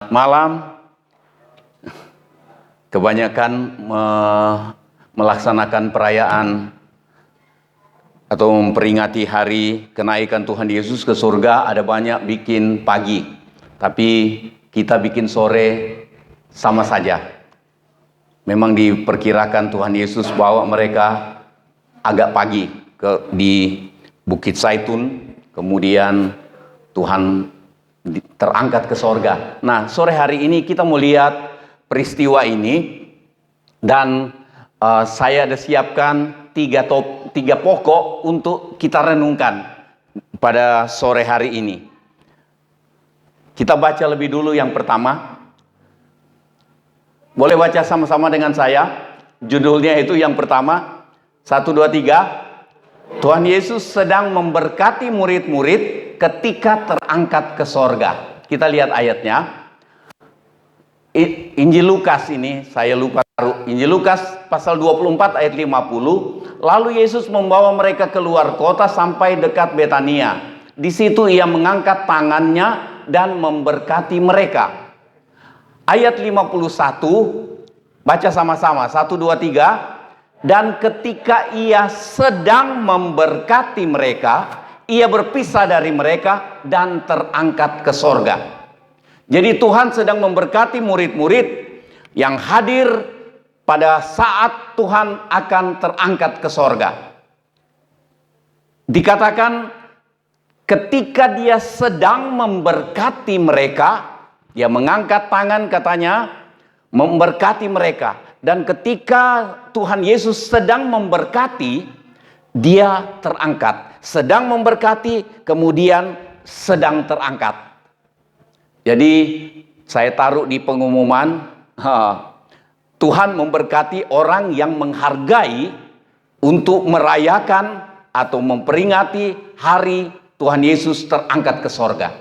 Malam kebanyakan melaksanakan perayaan atau memperingati hari kenaikan Tuhan Yesus ke surga, ada banyak bikin pagi, tapi kita bikin sore sama saja. Memang diperkirakan Tuhan Yesus bawa mereka agak pagi di Bukit Zaitun, kemudian Tuhan terangkat ke sorga. Nah, sore hari ini kita mau lihat peristiwa ini, dan saya ada siapkan tiga pokok untuk kita renungkan pada sore hari ini. Kita baca lebih dulu yang pertama. Boleh baca sama-sama dengan saya? Judulnya itu yang pertama. 1, 2, 3. Tuhan Yesus sedang memberkati murid-murid ketika terangkat ke sorga. Kita lihat ayatnya. Injil Lukas ini, saya lupa taruh. Injil Lukas pasal 24 ayat 50. Lalu Yesus membawa mereka keluar kota sampai dekat Betania. Di situ ia mengangkat tangannya dan memberkati mereka. Ayat 51, baca sama-sama. 1, 2, 3. Dan ketika ia sedang memberkati mereka, ia berpisah dari mereka dan terangkat ke sorga. Jadi Tuhan sedang memberkati murid-murid yang hadir pada saat Tuhan akan terangkat ke sorga. Dikatakan ketika dia sedang memberkati mereka, dia mengangkat tangan katanya, memberkati mereka. Dan ketika Tuhan Yesus sedang memberkati, dia terangkat. Sedang memberkati, kemudian sedang terangkat. Jadi saya taruh di pengumuman, Tuhan memberkati orang yang menghargai untuk merayakan atau memperingati hari Tuhan Yesus terangkat ke sorga.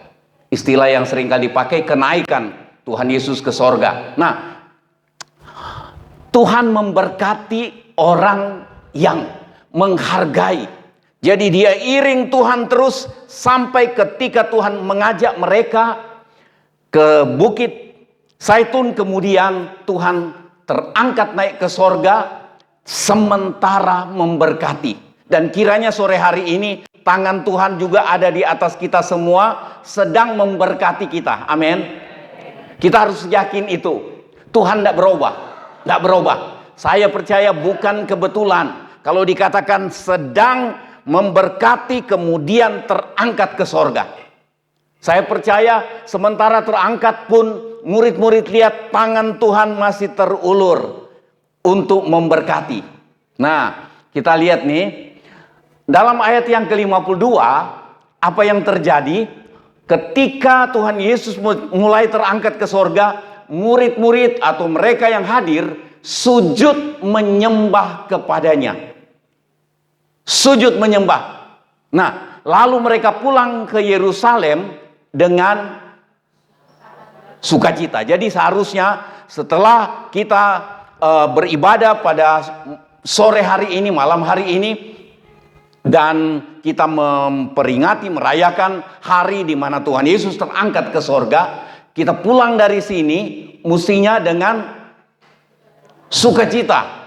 Istilah yang seringkali dipakai, kenaikan Tuhan Yesus ke sorga. Nah, Tuhan memberkati orang yang menghargai. Jadi dia iring Tuhan terus sampai ketika Tuhan mengajak mereka ke Bukit Zaitun, kemudian Tuhan terangkat naik ke sorga sementara memberkati. Dan kiranya sore hari ini tangan Tuhan juga ada di atas kita semua, sedang memberkati kita. Amin. Kita harus yakin itu. Tuhan tidak berubah. Tidak berubah. Saya percaya bukan kebetulan kalau dikatakan sedang memberkati kemudian terangkat ke sorga. Saya percaya sementara terangkat pun murid-murid lihat tangan Tuhan masih terulur untuk memberkati. Nah, kita lihat nih dalam ayat yang ke-52 apa yang terjadi ketika Tuhan Yesus mulai terangkat ke sorga. Murid-murid atau mereka yang hadir sujud menyembah kepadanya. Sujud menyembah. Nah, lalu mereka pulang ke Yerusalem dengan sukacita. Jadi seharusnya setelah kita beribadah pada sore hari ini, malam hari ini, dan kita memperingati, merayakan hari di mana Tuhan Yesus terangkat ke sorga, kita pulang dari sini mestinya dengan sukacita.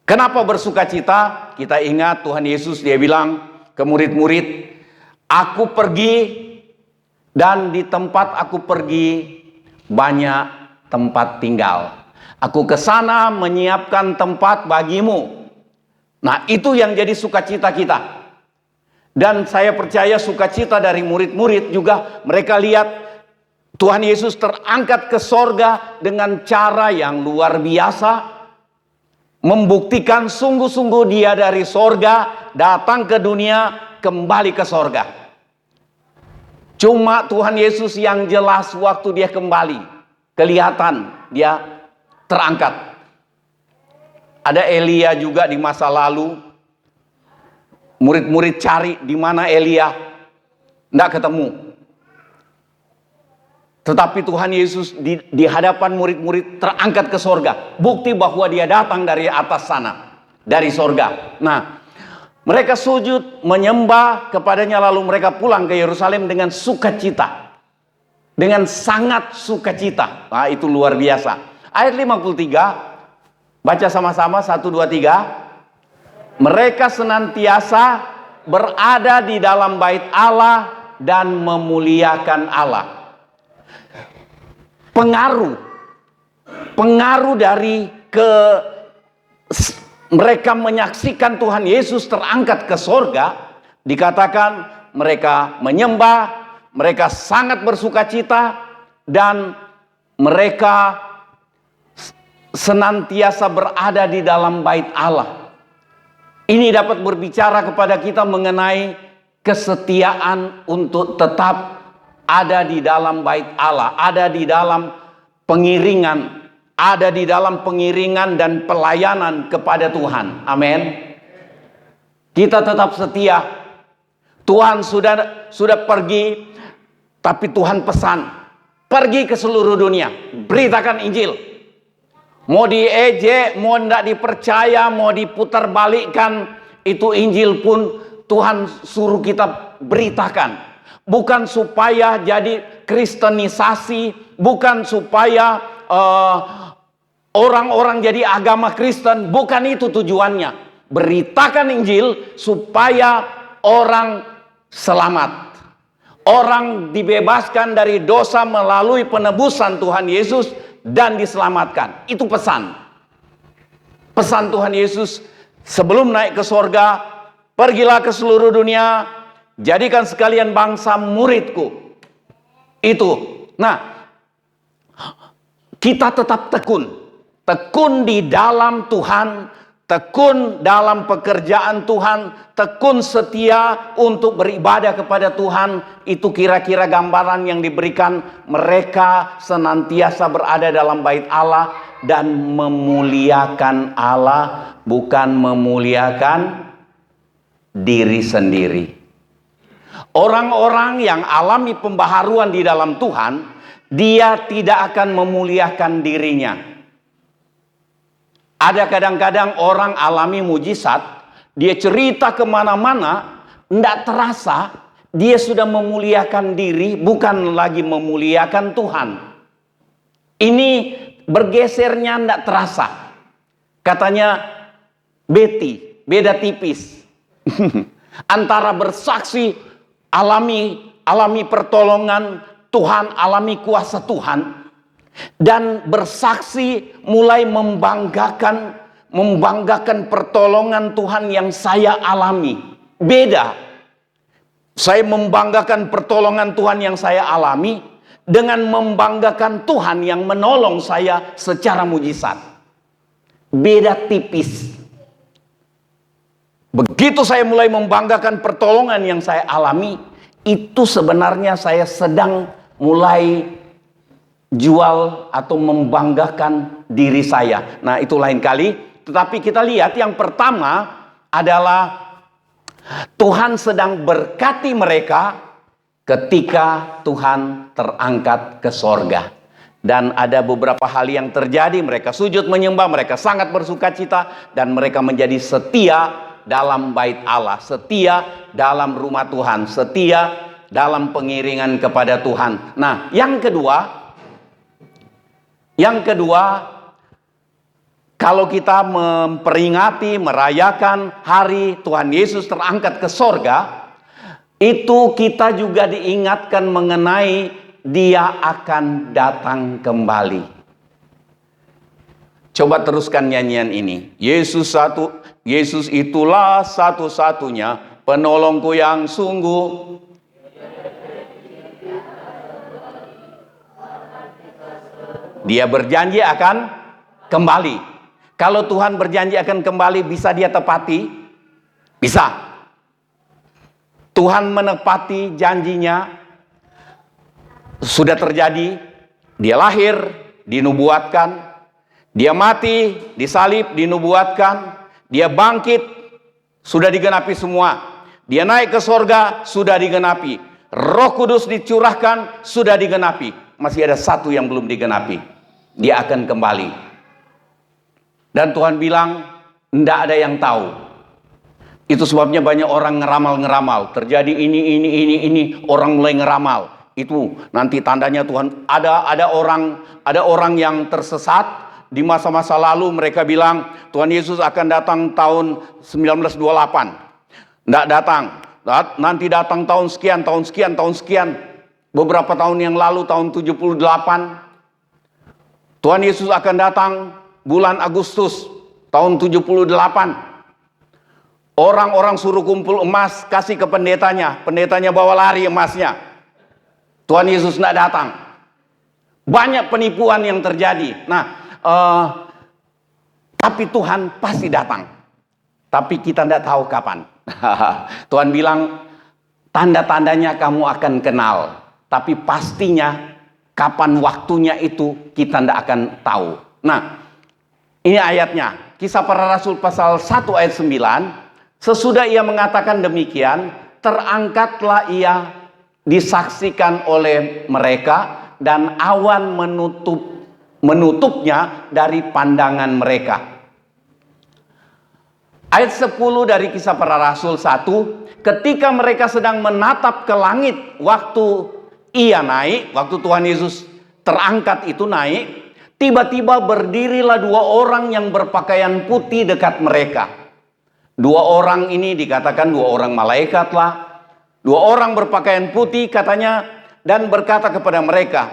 Kenapa bersukacita? Kita ingat Tuhan Yesus, dia bilang ke murid-murid, aku pergi dan di tempat aku pergi banyak tempat tinggal. Aku ke sana menyiapkan tempat bagimu. Nah, itu yang jadi sukacita kita. Dan saya percaya sukacita dari murid-murid juga, mereka lihat Tuhan Yesus terangkat ke sorga dengan cara yang luar biasa, membuktikan sungguh-sungguh dia dari sorga datang ke dunia, kembali ke sorga. Cuma Tuhan Yesus yang jelas waktu dia kembali, kelihatan dia terangkat. Ada Elia juga di masa lalu, murid-murid cari di mana Elia, tidak ketemu. Tetapi Tuhan Yesus di hadapan murid-murid terangkat ke sorga. Bukti bahwa dia datang dari atas sana, dari sorga. Nah, mereka sujud menyembah kepadanya, lalu mereka pulang ke Yerusalem dengan sukacita. dengan sangat sukacita. Nah, itu luar biasa. Ayat 53, baca sama-sama, 1, 2, 3. Mereka senantiasa berada di dalam bait Allah dan memuliakan Allah. Pengaruh dari mereka menyaksikan Tuhan Yesus terangkat ke sorga, dikatakan mereka menyembah, mereka sangat bersukacita, dan mereka senantiasa berada di dalam bait Allah. Ini dapat berbicara kepada kita mengenai kesetiaan untuk tetap ada di dalam bait Allah, ada di dalam pengiringan, dan pelayanan kepada Tuhan. Amin. Kita tetap setia. Tuhan sudah pergi, tapi Tuhan pesan, pergi ke seluruh dunia, beritakan Injil. Mau diejek, mau tidak dipercaya, mau diputar balikkan, itu Injil pun Tuhan suruh kita beritakan. Bukan supaya jadi kristenisasi, bukan supaya orang-orang jadi agama Kristen, bukan itu tujuannya. Beritakan Injil supaya orang selamat. Orang dibebaskan dari dosa melalui penebusan Tuhan Yesus dan diselamatkan. Itu pesan Tuhan Yesus sebelum naik ke sorga. Pergilah ke seluruh dunia, jadikan sekalian bangsa muridku. Itu. Nah, kita tetap tekun di dalam Tuhan, tekun dalam pekerjaan Tuhan, tekun setia untuk beribadah kepada Tuhan. Itu kira-kira gambaran yang diberikan. Mereka senantiasa berada dalam bait Allah dan memuliakan Allah, bukan memuliakan diri sendiri. Orang-orang yang alami pembaharuan di dalam Tuhan, dia tidak akan memuliakan dirinya. Ada kadang-kadang orang alami mujizat, dia cerita kemana-mana, tidak terasa dia sudah memuliakan diri, bukan lagi memuliakan Tuhan. Ini bergesernya tidak terasa. Katanya Betty, beda tipis antara bersaksi alami pertolongan Tuhan, alami kuasa Tuhan, dan bersaksi mulai membanggakan pertolongan Tuhan yang saya alami. Beda. Saya membanggakan pertolongan Tuhan yang saya alami dengan membanggakan Tuhan yang menolong saya secara mujizat. Beda tipis. Begitu saya mulai membanggakan pertolongan yang saya alami, itu sebenarnya saya sedang mulai jual atau membanggakan diri saya. Nah, itu lain kali. Tetapi kita lihat yang pertama adalah Tuhan sedang berkati mereka ketika Tuhan terangkat ke sorga. Dan ada beberapa hal yang terjadi. Mereka sujud menyembah, mereka sangat bersukacita, dan mereka menjadi setia dalam bait Allah, setia dalam rumah Tuhan, setia dalam pengiringan kepada Tuhan. Nah, yang kedua, kalau kita memperingati, merayakan hari Tuhan Yesus terangkat ke sorga, itu kita juga diingatkan mengenai Dia akan datang kembali. Coba teruskan nyanyian ini. Yesus itulah satu-satunya penolongku yang sungguh. Dia berjanji akan kembali. Kalau Tuhan berjanji akan kembali, bisa Dia tepati? Bisa. Tuhan menepati janjinya. Sudah terjadi. Dia lahir, dinubuatkan. Dia mati, disalib, dinubuatkan. Dia bangkit, sudah digenapi semua. Dia naik ke sorga, sudah digenapi. Roh Kudus dicurahkan, sudah digenapi. Masih ada satu yang belum digenapi. Dia akan kembali. Dan Tuhan bilang, tidak ada yang tahu. Itu sebabnya banyak orang ngeramal-ngeramal. Terjadi ini. Orang mulai ngeramal. Itu nanti tandanya Tuhan, ada orang yang tersesat di masa-masa lalu. Mereka bilang Tuhan Yesus akan datang tahun 1928. Tidak datang. Nanti datang tahun sekian, tahun sekian, tahun sekian. Beberapa tahun yang lalu, tahun 78, Tuhan Yesus akan datang bulan Agustus tahun 78. Orang-orang suruh kumpul emas, kasih ke pendetanya. Pendetanya bawa lari emasnya. Tuhan Yesus tidak datang. Banyak penipuan yang terjadi. Nah, tapi Tuhan pasti datang. Tapi kita tidak tahu kapan. Tuhan bilang, tanda-tandanya kamu akan kenal. Tapi pastinya kapan waktunya itu kita tidak akan tahu. Nah, ini ayatnya. Kisah Para Rasul pasal 1 ayat 9. Sesudah ia mengatakan demikian, terangkatlah ia, disaksikan oleh mereka, dan awan menutupnya dari pandangan mereka. Ayat 10 dari Kisah Para Rasul 1, ketika mereka sedang menatap ke langit waktu ia naik, waktu Tuhan Yesus terangkat itu naik, tiba-tiba berdirilah dua orang yang berpakaian putih dekat mereka. Dua orang ini dikatakan dua orang malaikat lah. Dua orang berpakaian putih katanya, dan berkata kepada mereka,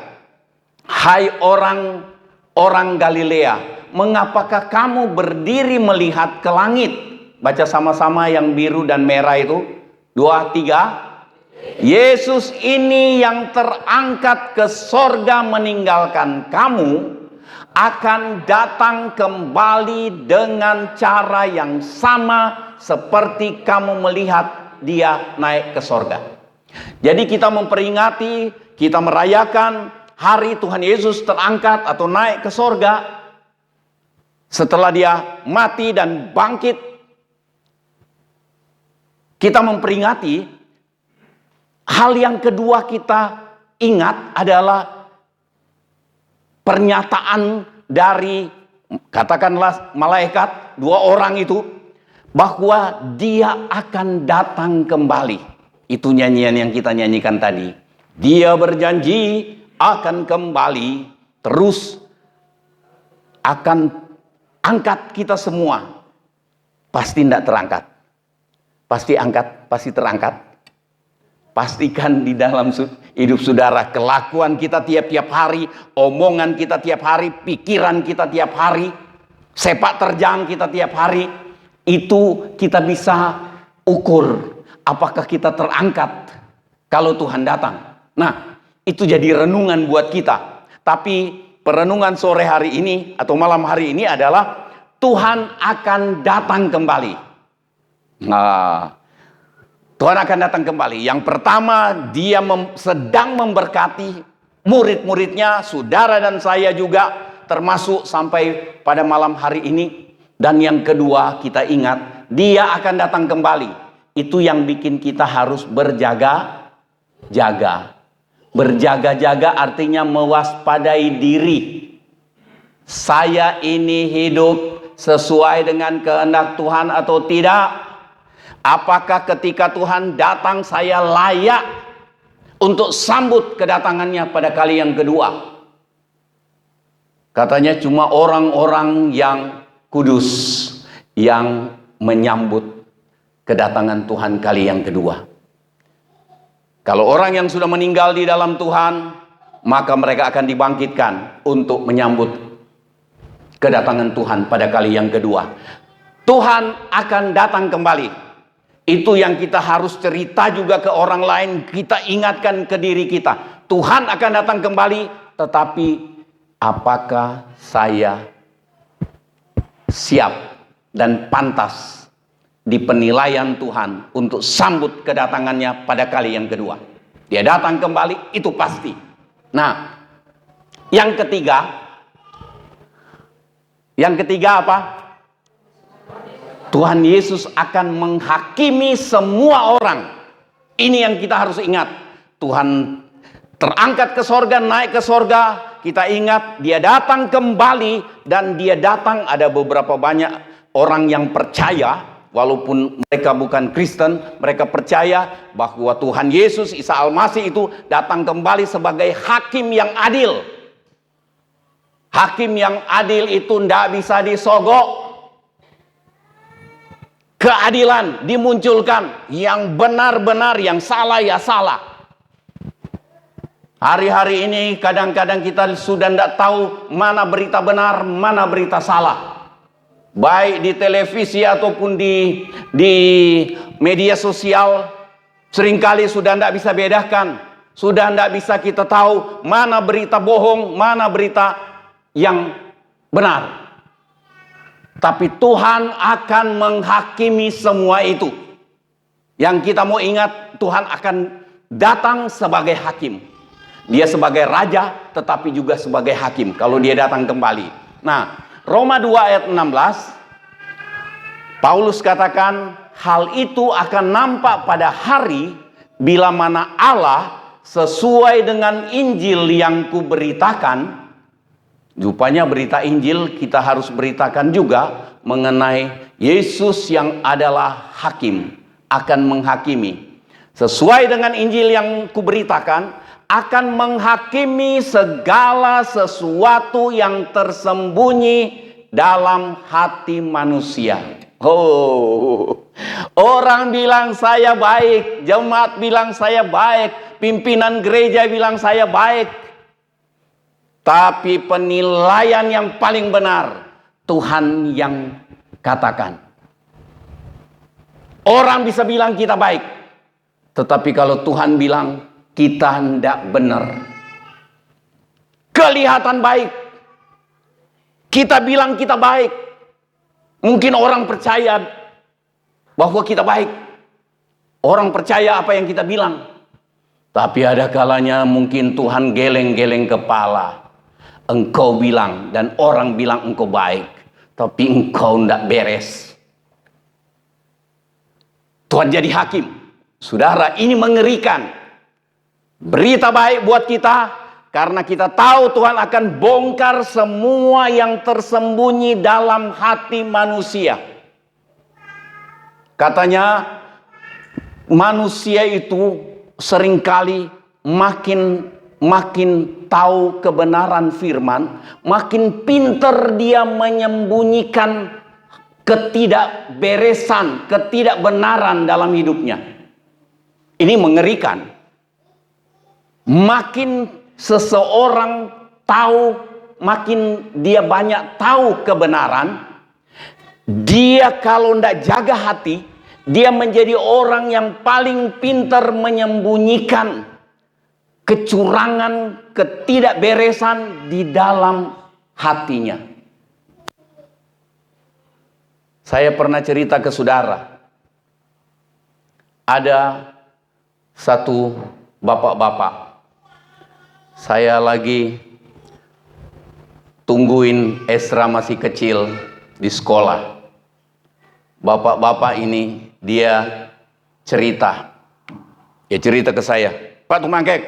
hai orang Galilea, mengapakah kamu berdiri melihat ke langit? Baca sama-sama yang biru dan merah itu. 2, 3. Yesus ini yang terangkat ke sorga meninggalkan kamu, akan datang kembali dengan cara yang sama seperti kamu melihat dia naik ke sorga. Jadi kita memperingati, kita merayakan hari Tuhan Yesus terangkat atau naik ke sorga. Setelah dia mati dan bangkit, kita memperingati. Hal yang kedua kita ingat adalah pernyataan dari, katakanlah malaikat, dua orang itu, bahwa dia akan datang kembali. Itu nyanyian yang kita nyanyikan tadi. Dia berjanji akan kembali, terus akan angkat kita semua. Pasti tidak terangkat. Pasti angkat, pasti terangkat. Pastikan di dalam hidup saudara, kelakuan kita tiap-tiap hari, omongan kita tiap hari, pikiran kita tiap hari, sepak terjang kita tiap hari, itu kita bisa ukur apakah kita terangkat kalau Tuhan datang. Nah, itu jadi renungan buat kita. Tapi perenungan sore hari ini atau malam hari ini adalah Tuhan akan datang kembali. Nah, Tuhan akan datang kembali. Yang pertama, dia sedang memberkati murid-muridnya, saudara dan saya juga termasuk sampai pada malam hari ini. Dan yang kedua, kita ingat, dia akan datang kembali. Itu yang bikin kita harus berjaga-jaga. Berjaga-jaga artinya mewaspadai diri. Saya ini hidup sesuai dengan kehendak Tuhan atau tidak? Apakah ketika Tuhan datang saya layak untuk sambut kedatangannya pada kali yang kedua? Katanya cuma orang-orang yang kudus yang menyambut kedatangan Tuhan kali yang kedua. Kalau orang yang sudah meninggal di dalam Tuhan, maka mereka akan dibangkitkan untuk menyambut kedatangan Tuhan pada kali yang kedua. Tuhan akan datang kembali. Itu yang kita harus cerita juga ke orang lain. Kita ingatkan ke diri kita. Tuhan akan datang kembali. Tetapi apakah saya siap dan pantas di penilaian Tuhan untuk sambut kedatangannya pada kali yang kedua? Dia datang kembali, itu pasti. Nah, yang ketiga apa? Tuhan Yesus akan menghakimi semua orang. Ini yang kita harus ingat. Tuhan terangkat ke sorga, naik ke sorga. Kita ingat dia datang kembali, dan dia datang, ada beberapa banyak orang yang percaya walaupun mereka bukan Kristen, mereka percaya bahwa Tuhan Yesus Isa Al-Masih itu datang kembali sebagai hakim yang adil. Hakim yang adil itu tidak bisa disogok. Keadilan dimunculkan, yang benar-benar, yang salah ya salah. Hari-hari ini kadang-kadang kita sudah tidak tahu mana berita benar, mana berita salah. Baik di televisi ataupun di media sosial, seringkali sudah tidak bisa bedakan. Sudah tidak bisa kita tahu mana berita bohong, mana berita yang benar. Tapi Tuhan akan menghakimi semua itu. Yang kita mau ingat, Tuhan akan datang sebagai hakim. Dia sebagai raja, tetapi juga sebagai hakim kalau dia datang kembali. Nah, Roma 2 ayat 16, Paulus katakan, hal itu akan nampak pada hari bila mana Allah sesuai dengan Injil yang kuberitakan. Rupanya berita Injil kita harus beritakan juga mengenai Yesus yang adalah hakim, akan menghakimi. Sesuai dengan Injil yang kuberitakan, akan menghakimi segala sesuatu yang tersembunyi dalam hati manusia. Oh, orang bilang saya baik, jemaat bilang saya baik, pimpinan gereja bilang saya baik. Tapi penilaian yang paling benar Tuhan yang katakan. Orang bisa bilang kita baik, tetapi kalau Tuhan bilang kita tidak benar, kelihatan baik, kita bilang kita baik, mungkin orang percaya bahwa kita baik, orang percaya apa yang kita bilang. Tapi ada kalanya mungkin Tuhan geleng-geleng kepala. Engkau bilang dan orang bilang engkau baik, tapi engkau tidak beres. Tuhan jadi hakim. Saudara, ini mengerikan. Berita baik buat kita, karena kita tahu Tuhan akan bongkar semua yang tersembunyi dalam hati manusia. Katanya, manusia itu seringkali makin tahu kebenaran firman, makin pintar dia menyembunyikan ketidakberesan, ketidakbenaran dalam hidupnya. Ini mengerikan. Makin seseorang tahu, makin dia banyak tahu kebenaran, dia kalau tidak jaga hati, dia menjadi orang yang paling pintar menyembunyikan kecurangan, ketidakberesan di dalam hatinya. Saya pernah cerita ke saudara. Ada satu bapak-bapak. Saya lagi tungguin Esra masih kecil di sekolah. Bapak-bapak ini dia cerita. Dia cerita ke saya, Pak Tumangkek,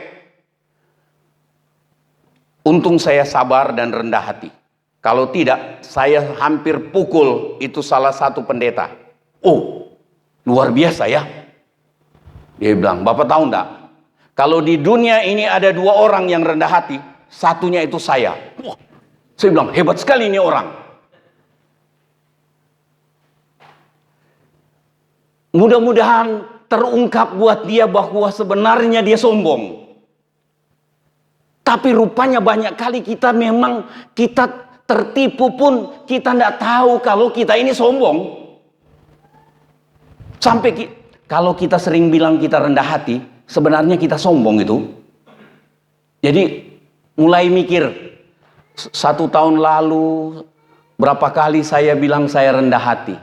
untung saya sabar dan rendah hati. Kalau tidak, saya hampir pukul itu salah satu pendeta. Oh, luar biasa ya. Dia bilang, Bapak tahu enggak? Kalau di dunia ini ada dua orang yang rendah hati, satunya itu saya. Wah, saya bilang, hebat sekali ini orang. Mudah-mudahan terungkap buat dia bahwa sebenarnya dia sombong. Tapi rupanya banyak kali kita memang kita tertipu pun kita tidak tahu kalau kita ini sombong. Sampai kalau kita sering bilang kita rendah hati, sebenarnya kita sombong itu. Jadi mulai mikir, 1 tahun lalu berapa kali saya bilang saya rendah hati.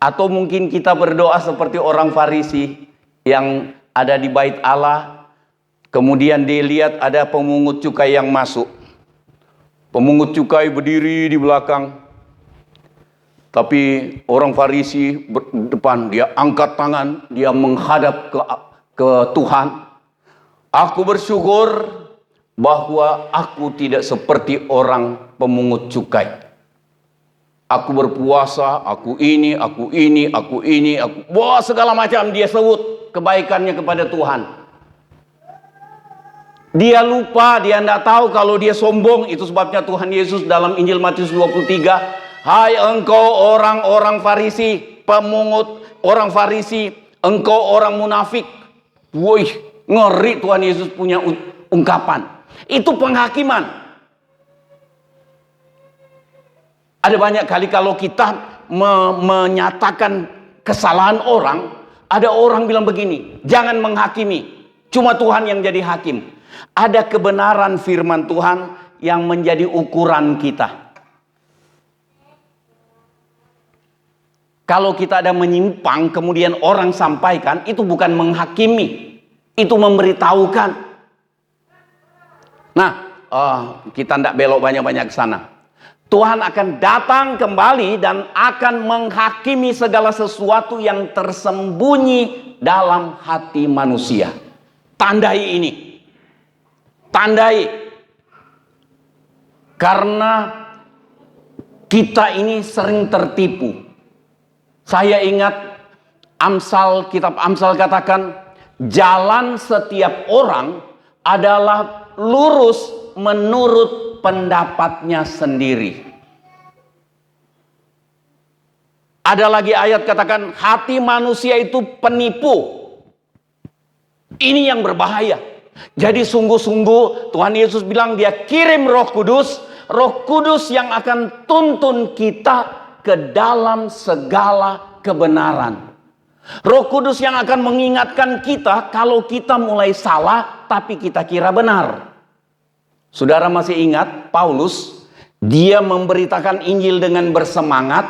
Atau mungkin kita berdoa seperti orang Farisi yang ada di bait Allah. Kemudian dia lihat ada pemungut cukai yang masuk. Pemungut cukai berdiri di belakang. Tapi orang Farisi depan, dia angkat tangan, dia menghadap ke Tuhan. Aku bersyukur bahwa aku tidak seperti orang pemungut cukai. Aku berpuasa, aku ini, aku ini, aku ini, wah segala macam dia sebut kebaikannya kepada Tuhan. Dia lupa, dia tidak tahu kalau dia sombong. Itu sebabnya Tuhan Yesus dalam Injil Matius 23, hai engkau orang-orang Farisi, pemungut, orang Farisi, engkau orang munafik. Woi, ngeri Tuhan Yesus punya ungkapan. Itu penghakiman. Ada banyak kali kalau kita menyatakan kesalahan orang, ada orang bilang begini, jangan menghakimi, cuma Tuhan yang jadi hakim. Ada kebenaran firman Tuhan yang menjadi ukuran kita. Kalau kita ada menyimpang, kemudian orang sampaikan, itu bukan menghakimi, itu memberitahukan. Nah, kita tidak belok banyak-banyak ke sana. Tuhan akan datang kembali dan akan menghakimi segala sesuatu yang tersembunyi dalam hati manusia. Tandai ini. Tandai. Karena kita ini sering tertipu. Saya ingat kitab Amsal katakan, jalan setiap orang adalah lurus menurut pendapatnya sendiri. Ada lagi ayat katakan, hati manusia itu penipu. Ini yang berbahaya. Jadi sungguh-sungguh Tuhan Yesus bilang dia kirim Roh Kudus yang akan tuntun kita ke dalam segala kebenaran. Roh Kudus yang akan mengingatkan kita kalau kita mulai salah tapi kita kira benar. Saudara masih ingat Paulus, dia memberitakan Injil dengan bersemangat.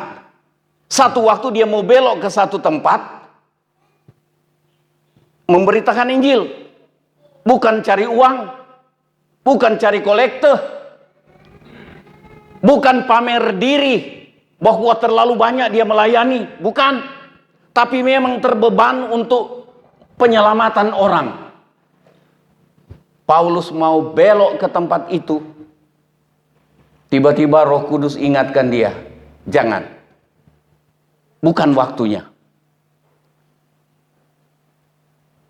Satu waktu dia mau belok ke satu tempat, memberitakan Injil. Bukan cari uang, bukan cari kolekte, bukan pamer diri bahwa terlalu banyak dia melayani, bukan. Tapi memang terbeban untuk penyelamatan orang. Paulus mau belok ke tempat itu. Tiba-tiba Roh Kudus ingatkan dia, jangan. Bukan waktunya.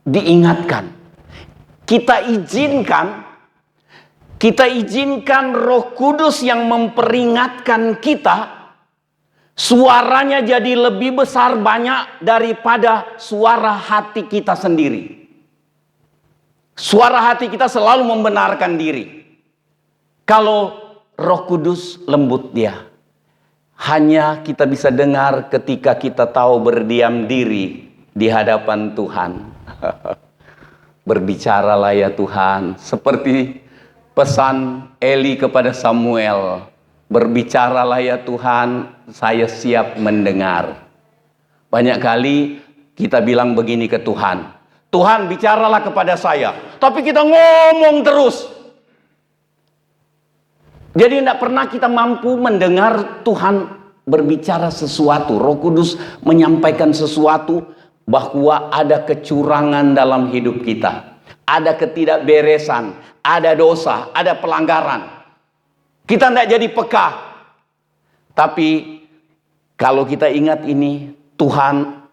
Diingatkan. Kita izinkan Roh Kudus yang memperingatkan kita. Suaranya jadi lebih besar banyak daripada suara hati kita sendiri. Suara hati kita selalu membenarkan diri. Kalau Roh Kudus lembut dia. Hanya kita bisa dengar ketika kita tahu berdiam diri di hadapan Tuhan. Berbicaralah ya Tuhan. Seperti pesan Eli kepada Samuel. Berbicaralah ya Tuhan, saya siap mendengar. Banyak kali kita bilang begini ke Tuhan. Tuhan bicaralah kepada saya. Tapi kita ngomong terus. Jadi tidak pernah kita mampu mendengar Tuhan berbicara sesuatu. Roh Kudus menyampaikan sesuatu bahwa ada kecurangan dalam hidup kita. Ada ketidakberesan, ada dosa, ada pelanggaran. Kita tidak jadi peka. Tapi kalau kita ingat ini, Tuhan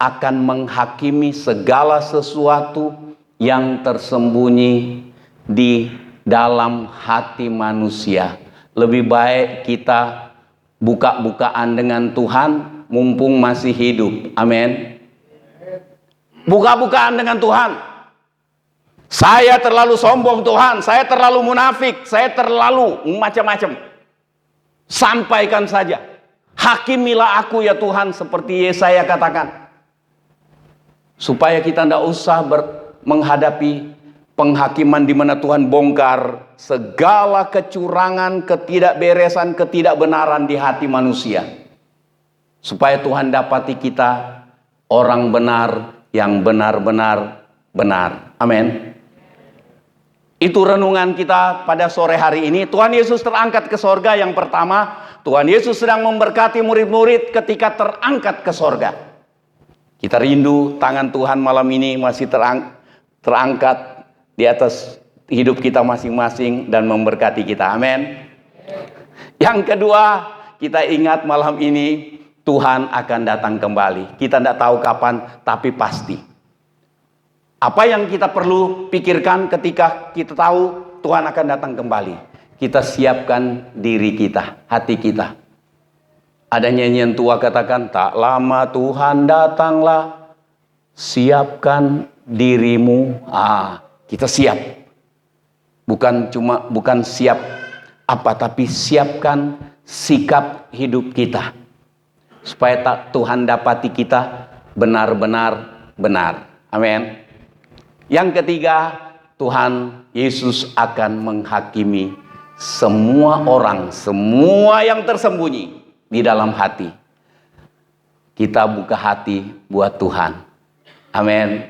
akan menghakimi segala sesuatu yang tersembunyi di dalam hati manusia. Lebih baik kita buka-bukaan dengan Tuhan mumpung masih hidup. Amin. Buka-bukaan dengan Tuhan. Saya terlalu sombong Tuhan, saya terlalu munafik, saya terlalu macam-macam. Sampaikan saja. Hakimilah aku ya Tuhan, seperti Yesaya katakan. Supaya kita tidak usah menghadapi penghakiman di mana Tuhan bongkar segala kecurangan, ketidakberesan, ketidakbenaran di hati manusia. Supaya Tuhan dapati kita orang benar yang benar-benar benar. Amin. Itu renungan kita pada sore hari ini. Tuhan Yesus terangkat ke sorga. Yang pertama, Tuhan Yesus sedang memberkati murid-murid ketika terangkat ke sorga. Kita rindu tangan Tuhan malam ini masih terangkat di atas hidup kita masing-masing dan memberkati kita. Amin. Yang kedua, kita ingat malam ini Tuhan akan datang kembali. Kita tidak tahu kapan, tapi pasti. Apa yang kita perlu pikirkan ketika kita tahu Tuhan akan datang kembali? Kita siapkan diri kita, hati kita. Ada nyanyian tua katakan, tak lama Tuhan datanglah, siapkan dirimu. Kita siap. Bukan siap apa, tapi siapkan sikap hidup kita. Supaya Tuhan dapati kita benar-benar benar. Amin. Yang ketiga, Tuhan Yesus akan menghakimi semua orang, semua yang tersembunyi di dalam hati. Kita buka hati buat Tuhan. Amin.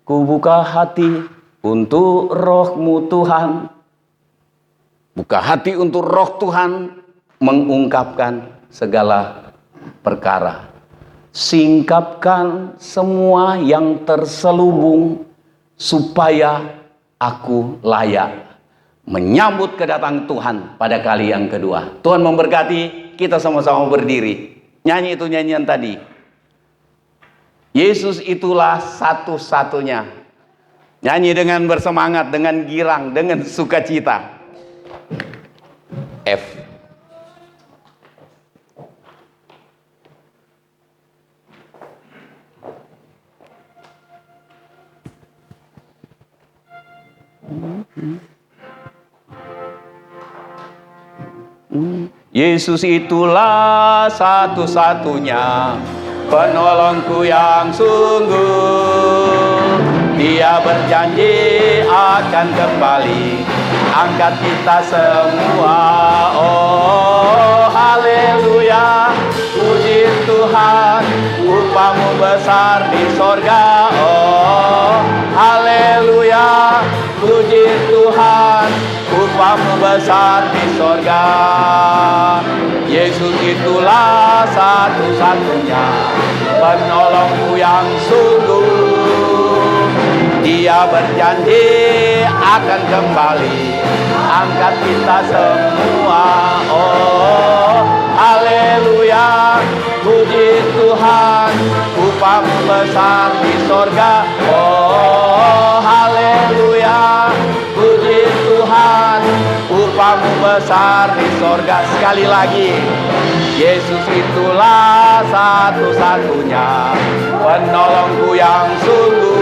Ku buka hati untuk roh-Mu Tuhan. Buka hati untuk roh Tuhan mengungkapkan segala perkara. Singkapkan semua yang terselubung supaya aku layak menyambut kedatangan Tuhan pada kali yang kedua. Tuhan memberkati, kita sama-sama berdiri. Nyanyi itu nyanyian tadi. Yesus itulah satu-satunya. Nyanyi dengan bersemangat, dengan girang, dengan sukacita. F. Yesus itulah satu-satunya penolongku yang sungguh. Dia berjanji akan kembali angkat kita semua. Oh haleluya, puji Tuhan, upah-Mu besar di sorga. Oh haleluya, puji Tuhan, upah-Mu besar di sorga. Yesus itulah satu-satunya penolongku yang sungguh. Dia berjanji akan kembali angkat kita semua. Oh haleluya, puji Tuhan, upah-Mu besar di sorga. Oh haleluya, puji Tuhan, upah-Mu besar di sorga. Sekali lagi, Yesus itulah satu-satunya penolongku yang sungguh.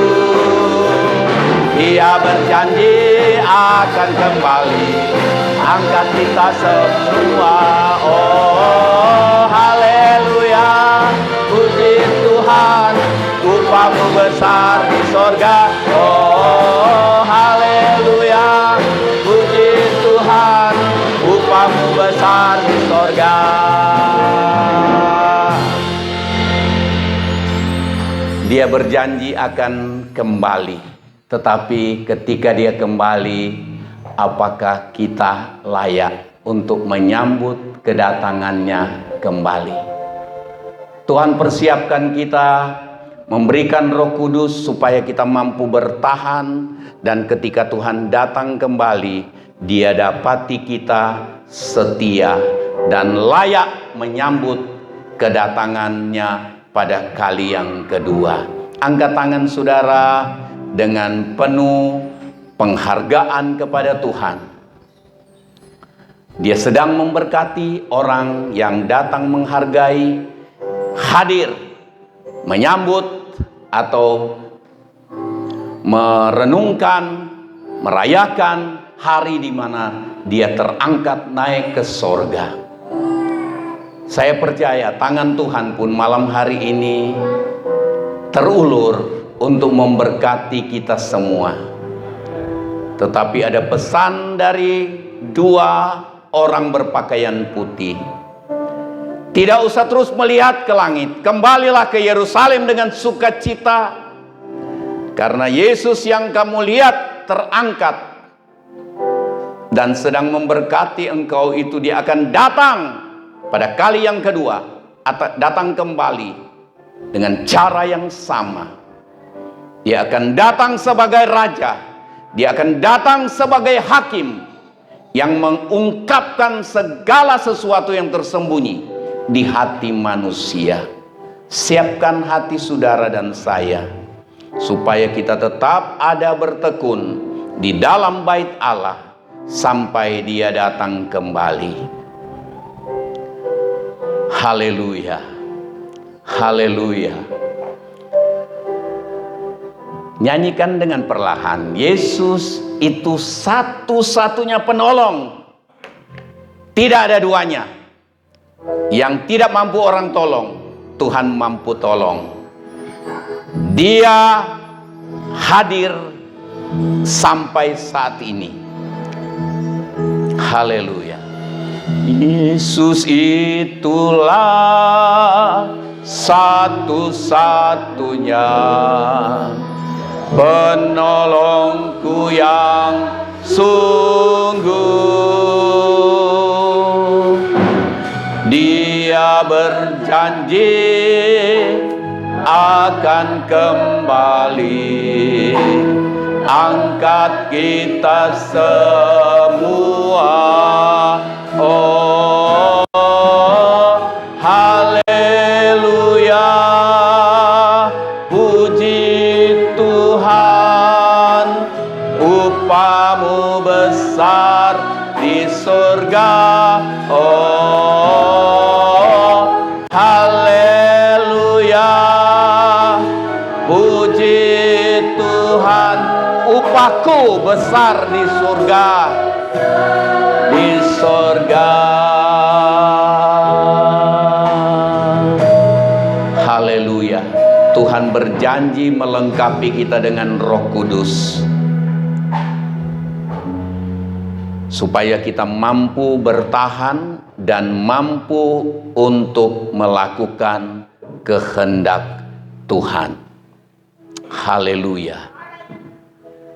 Dia berjanji akan kembali angkat kita semua. Oh haleluya, puji Tuhan, upah-Mu besar di sorga. Oh haleluya, puji Tuhan, upah-Mu besar di sorga. Dia berjanji akan kembali. Tetapi ketika Dia kembali, apakah kita layak untuk menyambut kedatangannya kembali? Tuhan persiapkan kita, memberikan Roh Kudus supaya kita mampu bertahan, dan ketika Tuhan datang kembali, Dia dapati kita setia dan layak menyambut kedatangannya pada kali yang kedua. Angkat tangan saudara dengan penuh penghargaan kepada Tuhan. Dia sedang memberkati orang yang datang menghargai, hadir, menyambut atau merenungkan, merayakan hari di mana Dia terangkat naik ke sorga. Saya percaya tangan Tuhan pun malam hari ini terulur untuk memberkati kita semua. Tetapi ada pesan dari dua orang berpakaian putih. Tidak usah terus melihat ke langit, kembalilah ke Yerusalem dengan sukacita, karena Yesus yang kamu lihat terangkat dan sedang memberkati engkau itu, Dia akan datang pada kali yang kedua, datang kembali dengan cara yang sama. Dia akan datang sebagai raja, Dia akan datang sebagai hakim yang mengungkapkan segala sesuatu yang tersembunyi di hati manusia. Siapkan hati saudara dan saya, supaya kita tetap ada bertekun di dalam bait Allah sampai Dia datang kembali. Haleluya, haleluya. Nyanyikan dengan perlahan. Yesus itu satu-satunya penolong. Tidak ada duanya. Yang tidak mampu orang tolong, Tuhan mampu tolong. Dia hadir sampai saat ini. Haleluya. Yesus itulah satu-satunya penolongku yang sungguh. Dia berjanji akan kembali angkat kita semua. Oh, haleluya, puji Tuhan, upamu besar di surga. Oh, haleluya, puji Tuhan, upahku besar di surga, di surga. Haleluya. Tuhan berjanji melengkapi kita dengan Roh Kudus, supaya kita mampu bertahan dan mampu untuk melakukan kehendak Tuhan. Haleluya.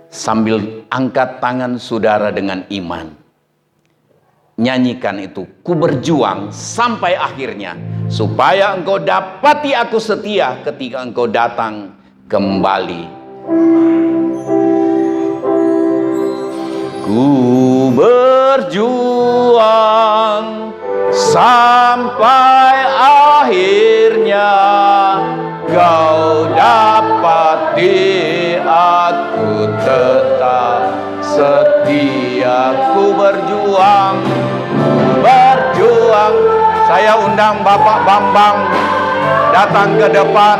Sambil angkat tangan saudara dengan iman, nyanyikan itu, ku berjuang sampai akhirnya, supaya engkau dapati aku setia ketika engkau datang kembali. Ku berjuang sampai akhirnya, kau dapati aku tetap setia. Ku berjuang, berjuang. Saya undang Bapak Bambang datang ke depan.